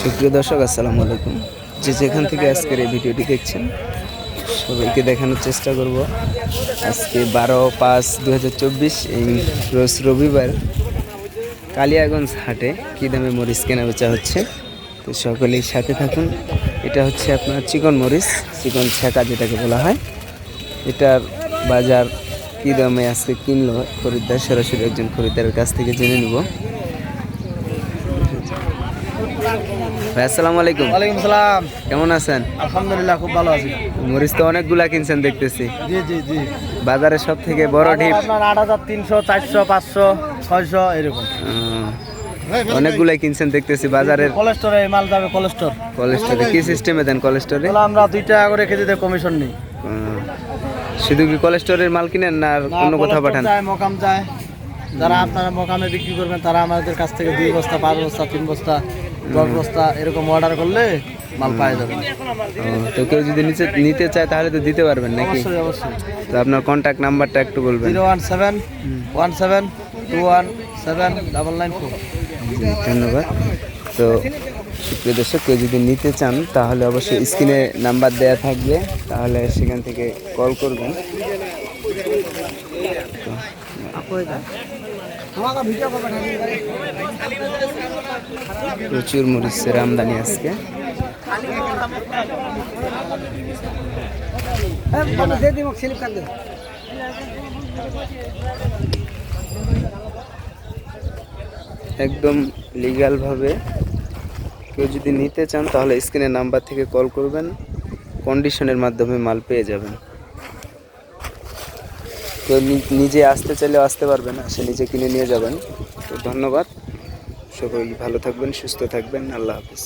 সুপ্রিয় দর্শক, আসসালামু আলাইকুম। যে যেখান থেকে আজকের এই ভিডিওটি দেখছেন সবাইকে দেখানোর চেষ্টা করব আজকে 12/5/2024 এই রোজ রবিবার কালিয়াগঞ্জ হাটে কী দামে মরিচ কেনা বেচা হচ্ছে। তো সকলেই সাথে থাকুন। এটা হচ্ছে আপনার চিকন মরিচ, চিকন ছ্যাঁকা যেটাকে বলা হয়। এটার বাজার কী দামে আজকে কিনলো খরিদ্দার, সরাসরি একজন খরিদ্দারের কাছ থেকে জেনে নেব। ভাই আসসালামু আলাইকুম। ওয়ালাইকুম আসসালাম। কেমন আছেন? আলহামদুলিল্লাহ, খুব ভালো আছি। মরিচ তো অনেকগুলা কিনছেন দেখতেছি। জি জি জি। বাজারে সব থেকে বড় ঢিপ আপনার 8,300, 400, 500, 600 এরকম। অনেকগুলাই কিনছেন দেখতেছি বাজারের। কোলেস্টোরে মাল যাবে, কোলেস্টোর। কোলেস্টোরে কি সিস্টেমে দেন? কোলেস্টোরে আমরা 2 টাকা করে কেজিতে কমিশন নিই। শুধু কি কোলেস্টোরের মাল কিনেন না আর অন্য কোথাও পাঠান? যায়, মোকাম যায়। যারা আপনারা মোকামে বিক্রি করবেন তারা আমাদের কাছ থেকে 2 বস্তা, 5 বস্তা, 3 বস্তা, 10 বস্তা এরকম অর্ডার করলে মাল পাওয়া যাবে। তো কেউ যদি নিতে চায় তাহলে তো দিতে পারবেন নাকি? অবশ্যই অবশ্যই। তো আপনার কন্ট্যাক্ট নাম্বারটা একটু বলবেন। 01717217994। ধন্যবাদ। তো সুপ্রিয় দর্শক, কেউ যদি নিতে চান তাহলে অবশ্যই স্ক্রিনে নাম্বার দেওয়া থাকবে, তাহলে সেখান থেকে কল করবেন। প্রচুর মরিচের আমদানি আজকে। একদম লিগ্যালভাবে কেউ যদি নিতে চান তাহলে স্ক্রিনের নাম্বার থেকে কল করবেন, কন্ডিশনের মাধ্যমে মাল পেয়ে যাবেন। কেউ নিজে আসতে চাইলেও আসতে পারবেন, সে নিজে কিনে নিয়ে যাবেন। তো ধন্যবাদ, সকল ভালো থাকবেন, সুস্থ থাকবেন। আল্লাহ হাফিজ।